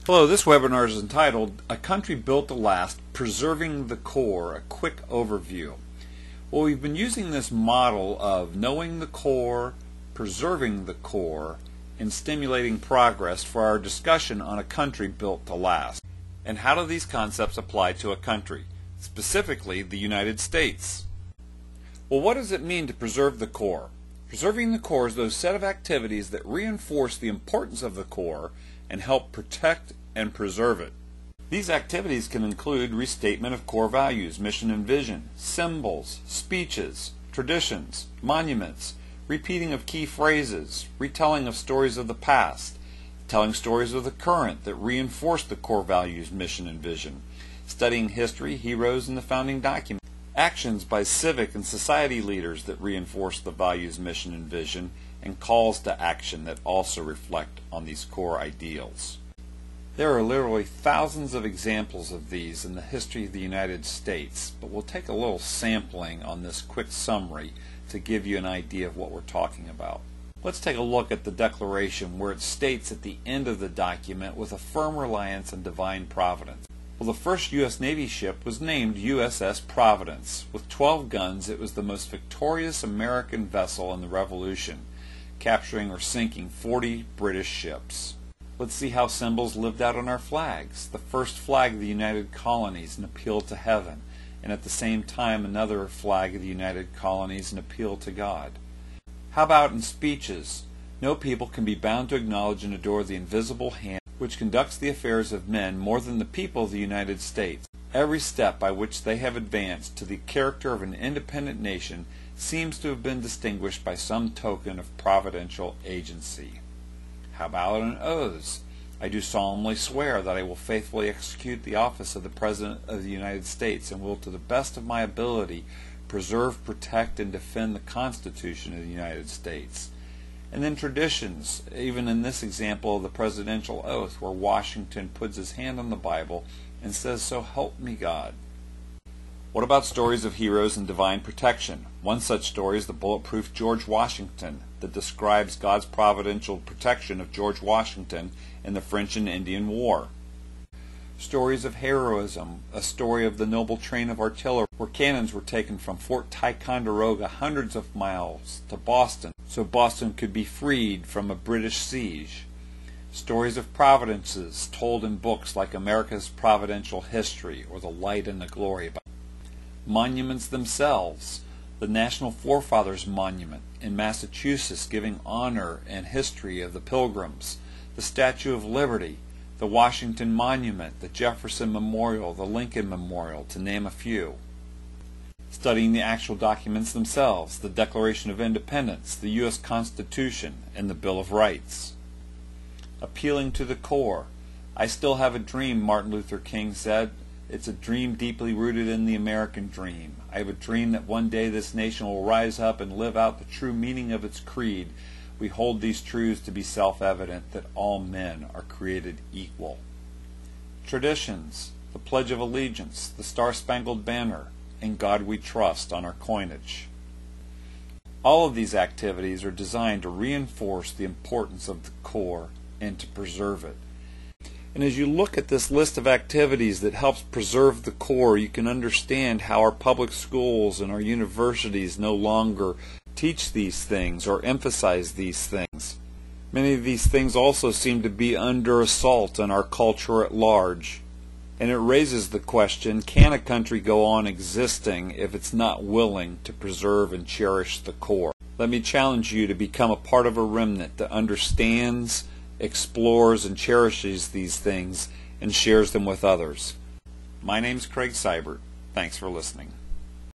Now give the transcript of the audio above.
Hello, this webinar is entitled A Country Built to Last, Preserving the Core, a Quick Overview. Well, we've been using this model of knowing the core, preserving the core, and stimulating progress for our discussion on a country built to last. And how do these concepts apply to a country, specifically the United States? Well, what does it mean to preserve the core? Preserving the core is those set of activities that reinforce the importance of the core and help protect and preserve it. These activities can include restatement of core values, mission and vision, symbols, speeches, traditions, monuments, repeating of key phrases, retelling of stories of the past, telling stories of the current that reinforce the core values, mission and vision, studying history, heroes, and the founding documents, actions by civic and society leaders that reinforce the values, mission and vision, and calls to action that also reflect on these core ideals. There are literally thousands of examples of these in the history of the United States, but we'll take a little sampling on this quick summary to give you an idea of what we're talking about. Let's take a look at the Declaration, where it states at the end of the document, with a firm reliance on divine providence. Well, the first U.S. Navy ship was named USS Providence. With 12 guns, it was the most victorious American vessel in the Revolution, capturing or sinking 40 British ships. Let's see how symbols lived out on our flags. The first flag of the United Colonies, an appeal to heaven, and at the same time another flag of the United Colonies, an appeal to God. How about in speeches? No people can be bound to acknowledge and adore the invisible hand which conducts the affairs of men more than the people of the United States. Every step by which they have advanced to the character of an independent nation seems to have been distinguished by some token of providential agency. How about an oaths? I do solemnly swear that I will faithfully execute the office of the President of the United States and will to the best of my ability preserve, protect, and defend the Constitution of the United States. And then traditions, even in this example of the presidential oath, where Washington puts his hand on the Bible and says, "So help me God." What about stories of heroes and divine protection? One such story is the bulletproof George Washington that describes God's providential protection of George Washington in the French and Indian War. Stories of heroism, a story of the noble train of artillery where cannons were taken from Fort Ticonderoga hundreds of miles to Boston so Boston could be freed from a British siege. Stories of Providences told in books like America's Providential History or The Light and the Glory. Monuments themselves, the National Forefathers Monument in Massachusetts giving honor and history of the Pilgrims, the Statue of Liberty, the Washington Monument, the Jefferson Memorial, the Lincoln Memorial, to name a few. Studying the actual documents themselves, the Declaration of Independence, the U.S. Constitution, and the Bill of Rights. Appealing to the core. I still have a dream, Martin Luther King said. It's a dream deeply rooted in the American dream. I have a dream that one day this nation will rise up and live out the true meaning of its creed. We hold these truths to be self-evident, that all men are created equal. Traditions, the Pledge of Allegiance, the Star-Spangled Banner, and God We Trust on our coinage. All of these activities are designed to reinforce the importance of the core and to preserve it. And as you look at this list of activities that helps preserve the core, you can understand how our public schools and our universities no longer teach these things or emphasize these things. Many of these things also seem to be under assault in our culture at large. And it raises the question, can a country go on existing if it's not willing to preserve and cherish the core? Let me challenge you to become a part of a remnant that understands, explores, and cherishes these things and shares them with others. My name's Craig Seibert. Thanks for listening.